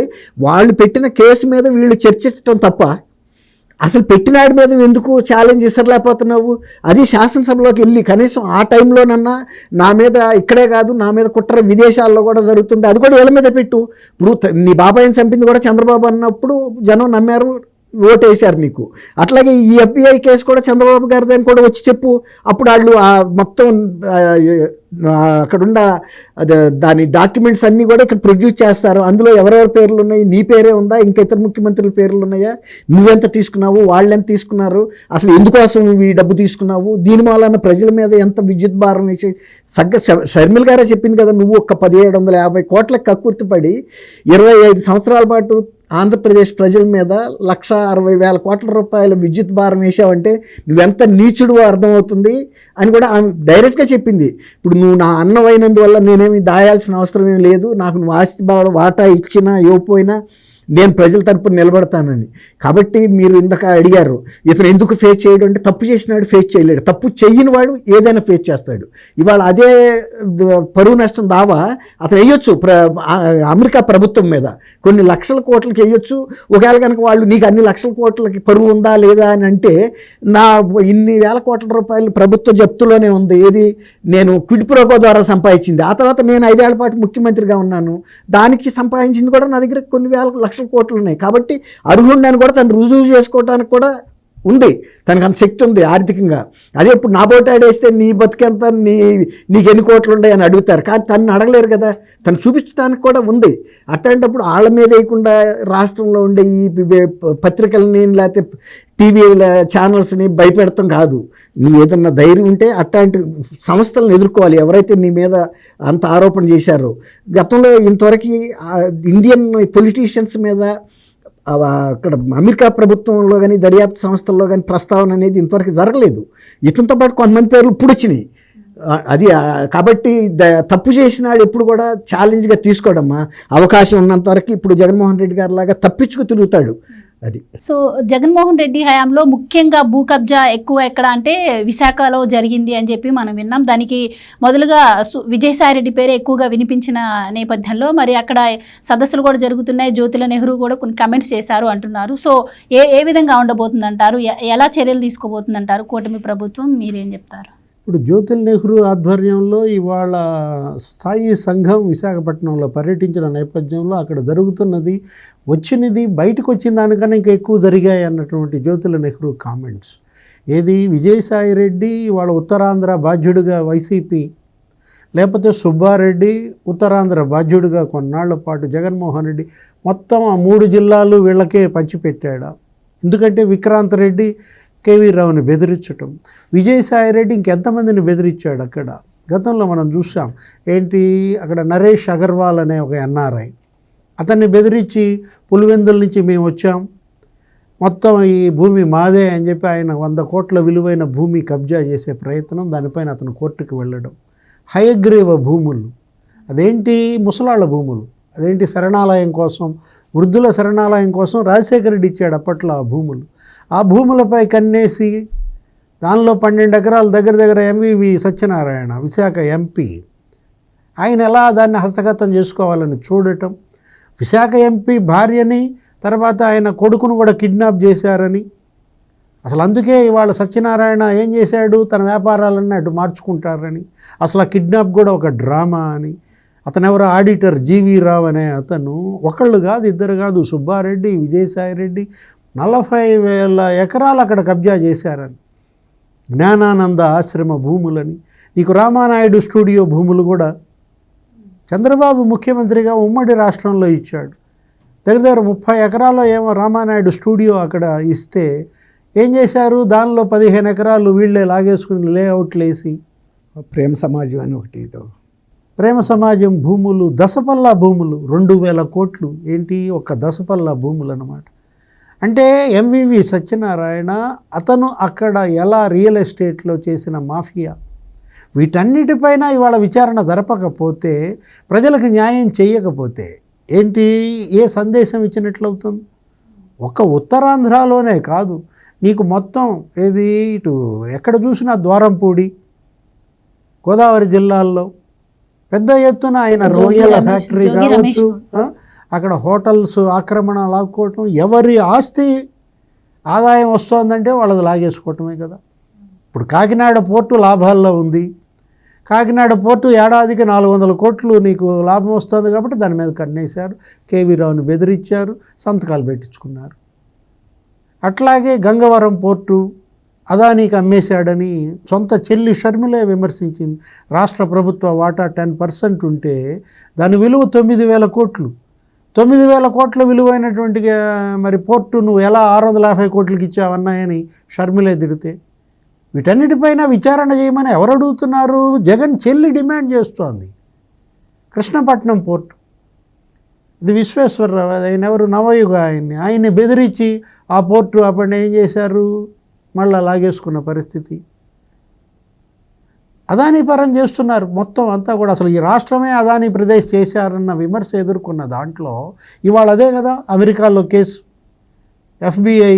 వాళ్ళు పెట్టిన కేసు మీద వీళ్ళు చర్చించడం తప్ప అసలు పెట్టినాడి మీద నువ్వు ఎందుకు ఛాలెంజ్ ఇసరలేకపోతున్నావు? అది శాసనసభలోకి వెళ్ళి కనీసం ఆ టైంలోనన్నా నా మీద ఇక్కడే కాదు నా మీద కుట్ర విదేశాల్లో కూడా జరుగుతుంది, అది కూడా వీళ్ళ మీద పెట్టు. ఇప్పుడు నీ బాబాయిని చంపింది కూడా చంద్రబాబు అన్నప్పుడు జనం నమ్మారు, ఓటేశారు నీకు. అట్లాగే ఈ FBI కేసు కూడా చంద్రబాబు గారి దాన్ని కూడా వచ్చి చెప్పు. అప్పుడు వాళ్ళు మొత్తం అక్కడున్న దాని డాక్యుమెంట్స్ అన్నీ కూడా ఇక్కడ ప్రొడ్యూస్ చేస్తారు. అందులో ఎవరెవరి పేర్లు ఉన్నాయి, నీ పేరే ఉందా, ఇంకా ఇతర ముఖ్యమంత్రుల పేర్లు ఉన్నాయా, నువ్వెంత తీసుకున్నావు, వాళ్ళెంత తీసుకున్నారు, అసలు ఎందుకోసం నువ్వు ఈ డబ్బు తీసుకున్నావు, దీని వలన ప్రజల మీద ఎంత విద్యుత్ భారం వేసి షర్మిల్ గారే చెప్పింది కదా, నువ్వు ఒక్క 1750 కోట్లకు కక్కుర్తిపడి 25 సంవత్సరాల పాటు ఆంధ్రప్రదేశ్ ప్రజల మీద 1,60,000 కోట్ల రూపాయల విద్యుత్ భారం వేసావంటే నువ్వెంత నీచుడు అర్థమవుతుంది అని కూడా ఆమె డైరెక్ట్గా చెప్పింది. ఇప్పుడు నువ్వు నా అన్నమైనందువల్ల నేనేమి దాయాల్సిన అవసరం ఏమి లేదు, నాకు నువ్వు ఆస్తి వాటా ఇచ్చినా ఇవ్వకపోయినా నేను ప్రజల తరపున నిలబడతానని. కాబట్టి మీరు ఇందాక అడిగారు ఇతను ఎందుకు ఫేస్ చేయడం అంటే, తప్పు చేసినాడు ఫేస్ చేయలేడు, తప్పు చెయ్యని వాడు ఏదైనా ఫేస్ చేస్తాడు. ఇవాళ అదే పరువు నష్టం దావా అతను వేయొచ్చు అమెరికా ప్రభుత్వం మీద, కొన్ని లక్షల కోట్లకి వేయొచ్చు. ఒకవేళ కనుక వాళ్ళు నీకు అన్ని లక్షల కోట్లకి పరువు ఉందా లేదా అని అంటే, నా ఇన్ని వేల కోట్ల రూపాయలు ప్రభుత్వ జప్తులోనే ఉంది, ఏది నేను క్విడ్ ప్రోకో ద్వారా సంపాదించింది, ఆ తర్వాత నేను 5 ఏళ్ల పాటు ముఖ్యమంత్రిగా ఉన్నాను, దానికి సంపాదించింది కూడా నా దగ్గర కొన్ని లక్షల కోట్లు ఉన్నాయి. కాబట్టి అర్హుండని కూడా తను రుజువు చేసుకోవడానికి కూడా ఉంది, తనకు అంత శక్తి ఉంది ఆర్థికంగా. అదే ఇప్పుడు నా బోటాడేస్తే నీ బతికెంత, నీకు ఎన్ని కోట్లు ఉన్నాయి అని అడుగుతారు, కానీ తను అడగలేరు కదా, తను చూపించడానికి కూడా ఉంది. అట్లాంటప్పుడు వాళ్ళ మీద వేయకుండా రాష్ట్రంలో ఉండే ఈ పత్రికలని లేకపోతే టీవీ ఛానల్స్ని భయపెడతాం కాదు. నువ్వు ఏదన్నా ధైర్యం ఉంటే అట్లాంటి సంస్థలను ఎదుర్కోవాలి, ఎవరైతే నీ మీద అంత ఆరోపణ చేశారో. గతంలో ఇంతవరకు ఇండియన్ పొలిటీషియన్స్ మీద అక్కడ అమెరికా ప్రభుత్వంలో కానీ దర్యాప్తు సంస్థల్లో కానీ ప్రస్తావన అనేది ఇంతవరకు జరగలేదు. ఇతనితో పాటు కొంతమంది పేర్లు ఇప్పుడు వచ్చినాయి. అది కాబట్టి తప్పు చేసినాడు ఎప్పుడు కూడా ఛాలెంజ్గా తీసుకోవడమ్మా. అవకాశం ఉన్నంత వరకు ఇప్పుడు జగన్మోహన్ రెడ్డి గారి లాగా తప్పించుకు తిరుగుతాడు. అది సో జగన్మోహన్ రెడ్డి హయాంలో ముఖ్యంగా భూ కబ్జా ఎక్కువ ఎక్కడ అంటే విశాఖలో జరిగింది అని చెప్పి మనం విన్నాం. దానికి మొదలుగా విజయసాయి రెడ్డి పేరు ఎక్కువగా వినిపించిన నేపథ్యంలో మరి అక్కడ సదస్సులు కూడా జరుగుతున్నాయి, జ్యోతుల నెహ్రూ కూడా కొన్ని కమెంట్స్ చేశారు అంటున్నారు. సో ఏ విధంగా ఉండబోతుందంటారు, ఎలా చర్యలు తీసుకోబోతుందంటారు కూటమి ప్రభుత్వం, మీరేం చెప్తారు? ఇప్పుడు జ్యోతుల నెహ్రూ ఆధ్వర్యంలో ఇవాళ స్థాయి సంఘం విశాఖపట్నంలో పర్యటించిన నేపథ్యంలో అక్కడ జరుగుతున్నది వచ్చినది బయటకు వచ్చిన దానికన్నా ఇంకా ఎక్కువ జరిగాయి అన్నటువంటి జ్యోతుల నెహ్రూ కామెంట్స్. ఏది విజయసాయి రెడ్డి వాళ్ళ ఉత్తరాంధ్ర బాధ్యుడిగా వైసీపీ, లేకపోతే సుబ్బారెడ్డి ఉత్తరాంధ్ర బాధ్యుడిగా కొన్నాళ్ల పాటు జగన్మోహన్ రెడ్డి మొత్తం ఆ 3 జిల్లాలు వీళ్ళకే పంచిపెట్టాడా? ఎందుకంటే విక్రాంత్ రెడ్డి కేవీ రావుని బెదిరించటం, విజయసాయిరెడ్డి ఇంకెంతమందిని బెదిరించాడు అక్కడ. గతంలో మనం చూసాం ఏంటి, అక్కడ నరేష్ అగర్వాల్ అనే ఒక NRI అతన్ని బెదిరించి పులివెందుల నుంచి మేము వచ్చాం, మొత్తం ఈ భూమి మాదే అని చెప్పి ఆయన 100 కోట్ల విలువైన భూమి కబ్జా చేసే ప్రయత్నం, దానిపైన అతను కోర్టుకు వెళ్ళడం. హయగ్రీవ భూములు అదేంటి, ముసలాళ్ళ భూములు అదేంటి, శరణాలయం కోసం, వృద్ధుల శరణాలయం కోసం రాజశేఖర రెడ్డి ఇచ్చాడు అప్పట్లో ఆ భూములు. ఆ భూములపై కన్నేసి దానిలో 12 ఎకరాలు దగ్గర MVV సత్యనారాయణ విశాఖ MP ఆయన ఎలా దాన్ని హస్తగతం చేసుకోవాలని చూడటం, విశాఖ MP భార్యని తర్వాత ఆయన కొడుకును కూడా కిడ్నాప్ చేశారని, అసలు అందుకే ఇవాళ సత్యనారాయణ ఏం చేశాడు, తన వ్యాపారాలన్నీ అటు మార్చుకుంటారని, అసలు ఆ కిడ్నాప్ కూడా ఒక డ్రామా అని. అతను ఎవరో ఆడిటర్ GV రావు అనే అతను ఒకళ్ళు కాదు ఇద్దరు కాదు, సుబ్బారెడ్డి విజయసాయి రెడ్డి 40,000 ఎకరాలు అక్కడ కబ్జా చేశారని, జ్ఞానానంద ఆశ్రమ భూములని, నీకు రామానాయుడు స్టూడియో భూములు కూడా చంద్రబాబు ముఖ్యమంత్రిగా ఉమ్మడి రాష్ట్రంలో ఇచ్చాడు. దగ్గర 30 ఎకరాల్లో ఏమో రామానాయుడు స్టూడియో అక్కడ ఇస్తే ఏం చేశారు, దానిలో 15 ఎకరాలు వీళ్ళే లాగేసుకుని లేఅవుట్లు వేసి ప్రేమ సమాజం అని ఒకటి, ప్రేమ సమాజం భూములు, దశపల్లా భూములు 2,000 కోట్లు, ఏంటి ఒక దశపల్లా భూములు అన్నమాట. అంటే MVV సత్యనారాయణ అతను అక్కడ ఎలా రియల్ ఎస్టేట్లో చేసిన మాఫియా, వీటన్నిటిపైన ఇవాళ విచారణ జరపకపోతే, ప్రజలకు న్యాయం చేయకపోతే ఏంటి, ఏ సందేశం ఇచ్చినట్లవుతుంది? ఒక ఉత్తరాంధ్రలోనే కాదు, నీకు మొత్తం ఏది ఇటు ఎక్కడ చూసినా ద్వారంపూడి గోదావరి జిల్లాల్లో పెద్ద ఎత్తున ఆయన రొయ్యల ఫ్యాక్టరీ కావచ్చు, అక్కడ హోటల్స్ ఆక్రమణ లాక్కోవటం, ఎవరి ఆస్తి ఆదాయం వస్తుందంటే వాళ్ళది లాగేసుకోవటమే కదా. ఇప్పుడు కాకినాడ పోర్టు లాభాల్లో ఉంది. కాకినాడ పోర్టు ఏడాదికి 400 కోట్లు నీకు లాభం వస్తుంది కాబట్టి దాని మీద కన్నేశారు. కేవీ రావుని బెదిరించారు, సంతకాలు పెట్టించుకున్నారు. అట్లాగే గంగవరం పోర్టు అదానీకి అమ్మేశాడని సొంత చెల్లి షర్మిలే విమర్శించింది. రాష్ట్ర ప్రభుత్వ వాటా 10% ఉంటే దాని విలువ 9,000 కోట్లు. 9,000 కోట్ల విలువైనటువంటి మరి పోర్టు నువ్వు ఎలా 650 కోట్లకి ఇచ్చావన్నాయని షర్మిలే తిడితే, వీటన్నిటిపైన విచారణ చేయమని ఎవరు అడుగుతున్నారు? జగన్ చెల్లి డిమాండ్ చేస్తోంది. కృష్ణపట్నం పోర్టు, ఇది విశ్వేశ్వరరావు, ఆయన ఎవరు, నవయుగ, ఆయన్ని బెదిరించి ఆ పోర్టు అప్పుడు ఏం చేశారు, మళ్ళీ లాగేసుకున్న పరిస్థితి. అదానీ పరం చేస్తున్నారు మొత్తం అంతా కూడా. అసలు ఈ రాష్ట్రమే అదానీ ప్రదేశ్ చేశారన్న విమర్శ ఎదుర్కొన్న దాంట్లో ఇవాళ అదే కదా అమెరికాలో కేసు. FBI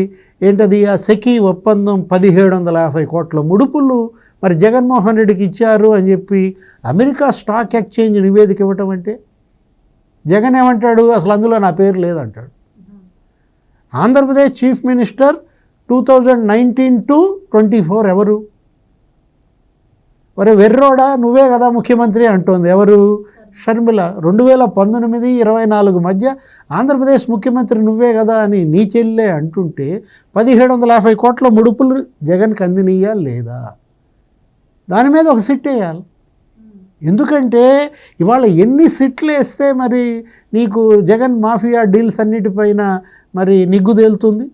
ఏంటది, ఆ సెకీ ఒప్పందం 1750 కోట్ల ముడుపులు మరి జగన్మోహన్ రెడ్డికి ఇచ్చారు అని చెప్పి అమెరికా స్టాక్ ఎక్స్చేంజ్ నివేదిక ఇవ్వటం అంటే, జగన్ ఏమంటాడు, అసలు అందులో నా పేరు లేదంటాడు. ఆంధ్రప్రదేశ్ చీఫ్ మినిస్టర్ 2019 to 24 ఎవరు? మరి వెర్రోడా నువ్వే కదా ముఖ్యమంత్రి అంటోంది ఎవరు? షర్మిల. 2019-24 మధ్య ఆంధ్రప్రదేశ్ ముఖ్యమంత్రి నువ్వే కదా అని నీ చెల్లె అంటుంటే 1750 కోట్ల ముడుపులు జగన్కి అందినీయా లేదా? దాని మీద ఒక సిట్ వేయాలి. ఎందుకంటే ఇవాళ ఎన్ని సిట్లు వేస్తే మరి నీకు జగన్ మాఫియా డీల్స్ అన్నిటిపైన మరి నిగ్గు తేలుతుంది.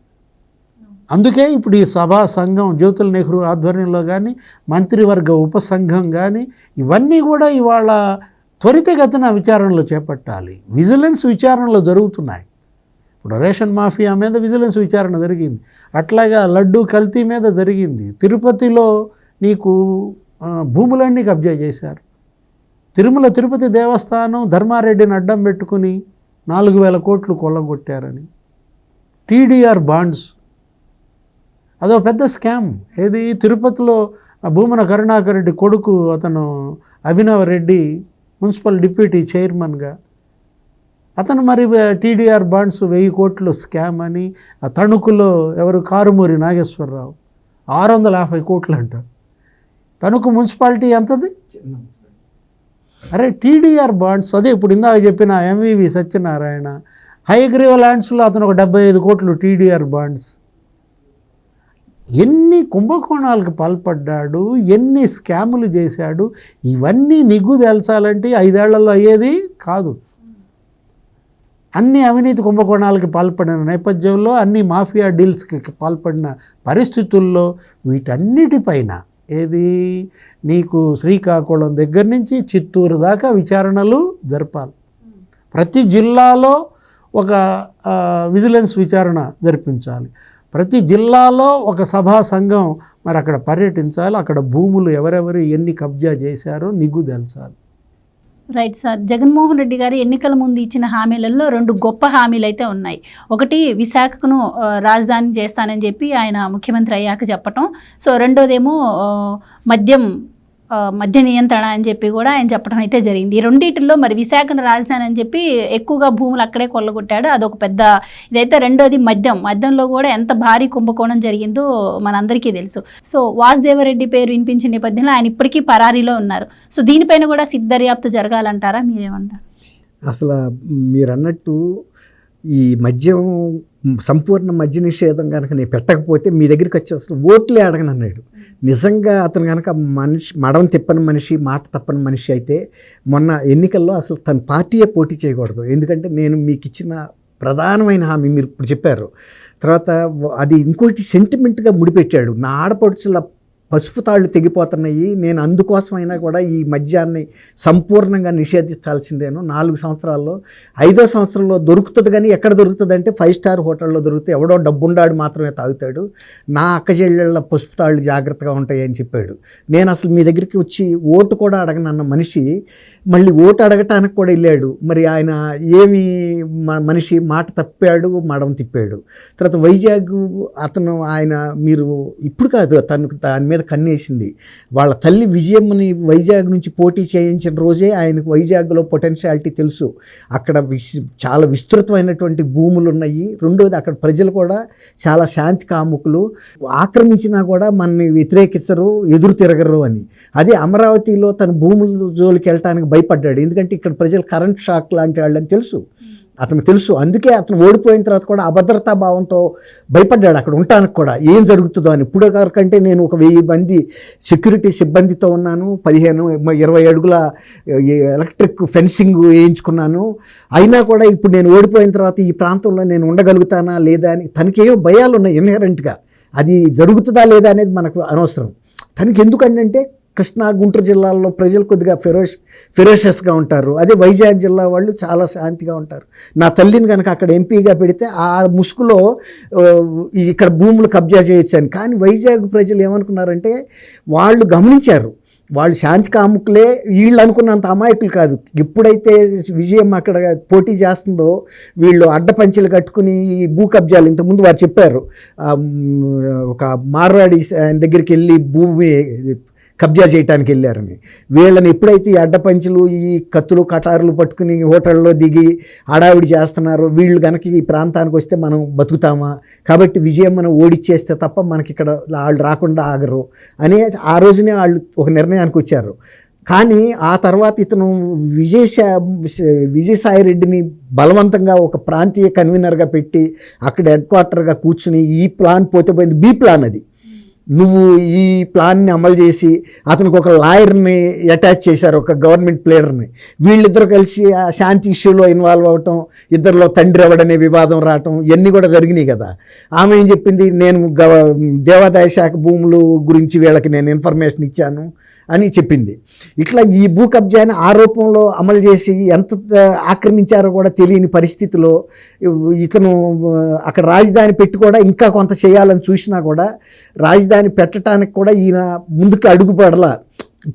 అందుకే ఇప్పుడు ఈ సభా సంఘం జ్యోతుల నెహ్రూ ఆధ్వర్యంలో కానీ మంత్రివర్గ ఉపసంఘం కానీ ఇవన్నీ కూడా ఇవాళ త్వరితగతిన విచారణలు చేపట్టాలి. విజిలెన్స్ విచారణలు జరుగుతున్నాయి. ఇప్పుడు రేషన్ మాఫియా మీద విజిలెన్స్ విచారణ జరిగింది, అట్లాగా లడ్డూ కల్తీ మీద జరిగింది. తిరుపతిలో నీకు భూములన్నీ కబ్జా చేశారు. తిరుపతి దేవస్థానం ధర్మారెడ్డిని అడ్డం పెట్టుకుని 4,000 కోట్లు కొల్లగొట్టారని. TDR బాండ్స్ అదో పెద్ద స్కామ్. ఏది, తిరుపతిలో భూమన కరుణాకర్ రెడ్డి కొడుకు అతను అభినవ్ రెడ్డి మున్సిపల్ డిప్యూటీ చైర్మన్గా అతను మరి TDR బాండ్స్ 1000 కోట్లు స్కామ్ అని. ఆ తణుకులో ఎవరు, కారుమూరి నాగేశ్వరరావు 650 కోట్లు అంట. తణుకు మున్సిపాలిటీ ఎంతది? అరే TDR బాండ్స్ అదే ఇప్పుడు ఇందాక చెప్పిన MVV సత్యనారాయణ హైగ్రీవ ల్యాండ్స్లో అతను ఒక 75 కోట్లు TDR బాండ్స్. ఎన్ని కుంభకోణాలకు పాల్పడ్డాడు, ఎన్ని స్కాములు చేశాడు, ఇవన్నీ నిగ్గు తేల్చాలంటే 5 ఏళ్లలో అయ్యేది కాదు. అన్ని అవినీతి కుంభకోణాలకు పాల్పడిన నేపథ్యంలో, అన్ని మాఫియా డీల్స్కి పాల్పడిన పరిస్థితుల్లో వీటన్నిటిపైన ఏది నీకు శ్రీకాకుళం దగ్గర నుంచి చిత్తూరు దాకా విచారణలు జరపాలి. ప్రతి జిల్లాలో ఒక విజిలెన్స్ విచారణ జరిపించాలి. ప్రతి జిల్లాలో ఒక సభా సంఘం మరి అక్కడ పర్యటించాలి. అక్కడ భూములు ఎవరెవరు ఎన్ని కబ్జా చేశారో నిగ్గు తెల్చాలి. Right sir. జగన్మోహన్ రెడ్డి గారు ఎన్నికల ముందు ఇచ్చిన హామీలలో 2 గొప్ప హామీలు అయితే ఉన్నాయి. ఒకటి విశాఖను రాజధాని చేస్తానని చెప్పి ఆయన ముఖ్యమంత్రి అయ్యాక చెప్పటం. సో రెండోదేమో మద్య నియంత్రణ అని చెప్పి కూడా ఆయన చెప్పడం అయితే జరిగింది. ఈ రెండింటిలో మరి విశాఖను రాజధాని అని చెప్పి ఎక్కువగా భూములు అక్కడే కొల్లగొట్టాడు, అదొక పెద్ద ఇదైతే. రెండోది మద్యంలో కూడా ఎంత భారీ కుంభకోణం జరిగిందో మనందరికీ తెలుసు. సో వాసుదేవరెడ్డి పేరు వినిపించిన నేపథ్యంలో ఆయన ఇప్పటికీ పరారీలో ఉన్నారు. సో దీనిపైన కూడా సిట్ దర్యాప్తు జరగాలంటారా, మీరేమంటారు? అసలు మీరు అన్నట్టు ఈ మద్యం సంపూర్ణ మద్య నిషేధం కనుక నేను పెట్టకపోతే మీ దగ్గరికి వచ్చి అసలు ఓట్లే అడగను అన్నాడు. నిజంగా అతను కనుక మడమ తిప్పని మనిషి, మాట తప్పని మనిషి అయితే మొన్న ఎన్నికల్లో అసలు తన పార్టీయే పోటీ చేయకూడదు. ఎందుకంటే నేను మీకు ఇచ్చిన ప్రధానమైన హామీ మీరు ఇప్పుడు చెప్పారు. తర్వాత అది ఇంకోటి సెంటిమెంట్గా ముడిపెట్టాడు. నా ఆడపడుచుల పసుపు తాళ్ళు తెగిపోతున్నాయి, నేను అందుకోసమైనా కూడా ఈ మద్యాన్ని సంపూర్ణంగా నిషేధించాల్సిందేను. 4 సంవత్సరాల్లో 5వ సంవత్సరంలో దొరుకుతుంది, కానీ ఎక్కడ దొరుకుతుంది అంటే 5 స్టార్ హోటల్లో దొరుకుతుంది. ఎవడో డబ్బుండాడు మాత్రమే తాగుతాడు. నా అక్క చెల్లెళ్ళ పసుపు తాళ్ళు జాగ్రత్తగా ఉంటాయి అని చెప్పాడు. నేను అసలు మీ దగ్గరికి వచ్చి ఓటు కూడా అడగనన్న మనిషి మళ్ళీ ఓటు అడగటానికి కూడా వెళ్ళాడు. మరి ఆయన ఏమి మనిషి, మాట తప్పాడు, మడం తిప్పాడు. తర్వాత వైజాగ్ అతను ఆయన మీరు ఇప్పుడు కాదు తనకు దాని మీద మీద కన్నేసింది. వాళ్ళ తల్లి విజయమ్మని వైజాగ్ నుంచి పోటీ చేయించిన రోజే ఆయనకు వైజాగ్లో పొటెన్షియాలిటీ తెలుసు. అక్కడ చాలా విస్తృతమైనటువంటి భూములు ఉన్నాయి. రెండోది అక్కడ ప్రజలు కూడా చాలా శాంతి కాముకులు, ఆక్రమించినా కూడా మనని వ్యతిరేకించరు, ఎదురు తిరగరు అని. అదే అమరావతిలో తన భూముల జోలికి వెళ్ళటానికి భయపడ్డాడు. ఎందుకంటే ఇక్కడ ప్రజలు కరెంట్ షాక్ లాంటి వాళ్ళని తెలుసు, అతనికి తెలుసు. అందుకే అతను ఓడిపోయిన తర్వాత కూడా అభద్రతా భావంతో భయపడ్డాడు అక్కడ ఉండటానికి కూడా, ఏం జరుగుతుందో అని. ఇప్పుడు వరకంటే నేను ఒక 1000 మంది సెక్యూరిటీ సిబ్బందితో ఉన్నాను, 15-20 అడుగుల ఎలక్ట్రిక్ ఫెన్సింగ్ వేయించుకున్నాను. అయినా కూడా ఇప్పుడు నేను ఓడిపోయిన తర్వాత ఈ ప్రాంతంలో నేను ఉండగలుగుతానా లేదా అని తనకేవో భయాలు ఉన్నాయి ఇన్హెరెంట్గా. అది జరుగుతుందా లేదా అనేది మనకు అనవసరం. తనకి ఎందుకంటే కృష్ణా గుంటూరు జిల్లాల్లో ప్రజలు కొద్దిగా ఫెరోషియస్గా ఉంటారు. అదే వైజాగ్ జిల్లా వాళ్ళు చాలా శాంతిగా ఉంటారు. నా తల్లిని కనుక అక్కడ ఎంపీగా పెడితే ఆ ముసుగులో ఇక్కడ భూములు కబ్జా చేయొచ్చు అని. కానీ వైజాగ్ ప్రజలు ఏమనుకున్నారంటే వాళ్ళు గమనించారు, వాళ్ళు శాంతి కాముకులే, వీళ్ళు అనుకున్నంత అమాయకులు కాదు. ఎప్పుడైతే విజయం అక్కడ పోటీ చేస్తుందో వీళ్ళు అడ్డపంచెలు కట్టుకుని భూ కబ్జాలు, ఇంతకుముందు వారు చెప్పారు, ఒక మార్వాడి దగ్గరికి వెళ్ళి భూమి కబ్జా చేయడానికి వెళ్ళారని. వీళ్ళని ఎప్పుడైతే ఈ అడ్డపంచులు, ఈ కత్తులు కటారులు పట్టుకుని హోటల్లో దిగి హడావిడి చేస్తున్నారో, వీళ్ళు కనుక ఈ ప్రాంతానికి వస్తే మనం బతుకుతామా, కాబట్టి విజయం మనం ఓడిచ్చేస్తే తప్ప మనకి ఇక్కడ వాళ్ళు రాకుండా ఆగరు అని ఆ రోజునే వాళ్ళు ఒక నిర్ణయానికి వచ్చారు. కానీ ఆ తర్వాత ఇతను విజయసాయి రెడ్డిని బలవంతంగా ఒక ప్రాంతీయ కన్వీనర్గా పెట్టి అక్కడ హెడ్ క్వార్టర్గా కూర్చుని ఈ ప్లాన్ పోతే పోయింది, బి ప్లాన్ అది, నువ్వు ఈ ప్లాన్ని అమలు చేసి అతనికి ఒక లాయర్ని అటాచ్ చేశారు, ఒక గవర్నమెంట్ ప్లేయర్ని. వీళ్ళిద్దరూ కలిసి ఆ శాంతి ఇష్యూలో ఇన్వాల్వ్ అవ్వటం, ఇద్దరిలో తండ్రి ఎవడనే వివాదం రావటం, ఇవన్నీ కూడా జరిగినాయి కదా. ఆమె ఏం చెప్పింది, నేను దేవాదాయ శాఖ భూములు గురించి వీళ్ళకి నేను ఇన్ఫర్మేషన్ ఇచ్చాను అని చెప్పింది. ఇట్లా ఈ భూ కబ్జాని ఆరోపంలో అమలు చేసి ఎంత ఆక్రమించారో కూడా తెలియని పరిస్థితిలో ఇతను అక్కడ రాజధాని పెట్టి కూడా ఇంకా కొంత చేయాలని చూసినా కూడా రాజధాని పెట్టడానికి కూడా ఈయన ముందుకు అడుగుపడలా.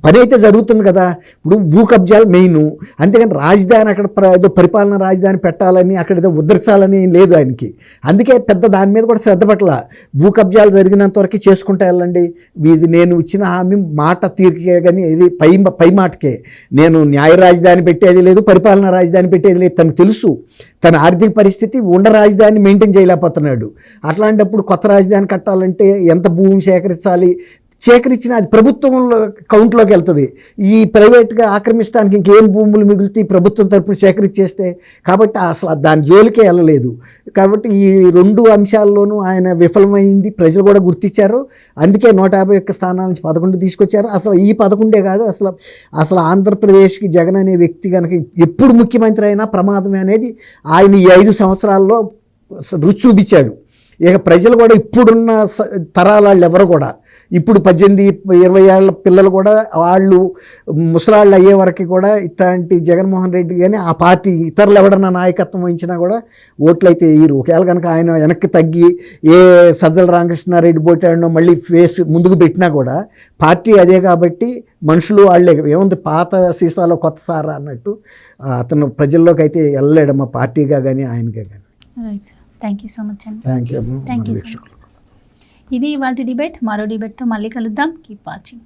పని అయితే జరుగుతుంది కదా, ఇప్పుడు భూ కబ్జాలు మెయిన్. అంతేకాని రాజధాని అక్కడ ఏదో పరిపాలన రాజధాని పెట్టాలని అక్కడ ఏదో ఉద్ధరించాలని లేదు ఆయనకి. అందుకే పెద్ద దాని మీద కూడా శ్రద్ధ పట్ల. భూ కబ్జాలు జరిగినంత వరకు చేసుకుంటా వెళ్ళండి, ఇది నేను ఇచ్చిన హామీ మాట తీరికే, కానీ ఇది పై మాటకే. నేను న్యాయ రాజధాని పెట్టేది లేదు, పరిపాలన రాజధాని పెట్టేది లేదు. తనకు తెలుసు తన ఆర్థిక పరిస్థితి, ఉండ రాజధాని మెయింటైన్ చేయలేకపోతున్నాడు. అట్లాంటప్పుడు కొత్త రాజధాని కట్టాలంటే ఎంత భూమి సేకరించిన అది ప్రభుత్వంలో కౌంట్లోకి వెళ్తుంది. ఈ ప్రైవేట్గా ఆక్రమిస్తానికి ఇంకేం భూములు మిగులుతాయి ప్రభుత్వం తరపున సేకరించేస్తే. కాబట్టి అసలు దాని జోలికే వెళ్ళలేదు. కాబట్టి ఈ 2 అంశాల్లోనూ ఆయన విఫలమైంది, ప్రజలు కూడా గుర్తించారు. అందుకే 151 స్థానాల నుంచి 11 తీసుకొచ్చారు. అసలు ఈ 11 కాదు, అసలు ఆంధ్రప్రదేశ్కి జగన్ అనే వ్యక్తి కనుక ఎప్పుడు ముఖ్యమంత్రి అయినా ప్రమాదమే అనేది ఆయన ఈ 5 సంవత్సరాల్లో రుచి చూపించాడు. ఇక ప్రజలు కూడా ఇప్పుడున్న తరాల వాళ్ళు ఎవరు కూడా, ఇప్పుడు 18-20 ఏళ్ళ పిల్లలు కూడా వాళ్ళు ముసలాళ్ళు అయ్యే వరకు కూడా ఇట్లాంటి జగన్మోహన్ రెడ్డి కానీ ఆ పార్టీ ఇతరులు ఎవడన్నా నాయకత్వం వహించినా కూడా ఓట్లయితే వేయరు. ఒకవేళ కనుక ఆయన వెనక్కి తగ్గి ఏ సజ్జల రామకృష్ణారెడ్డి పోటాడనో మళ్ళీ ఫేస్ ముందుకు పెట్టినా కూడా పార్టీ అదే కాబట్టి మనుషులు వాళ్ళే, ఏముంది పాత సీసాలో కొత్త సారా అన్నట్టు అతను ప్రజల్లోకి అయితే వెళ్ళలేడమ్మా, పార్టీగా కానీ ఆయనగా కానీ. Right sir, thank you so much అండి. Thank you. ఇది ఇవాళ డిబేట్. మరో డిబేట్తో మళ్ళీ కలుద్దాం. Keep watching.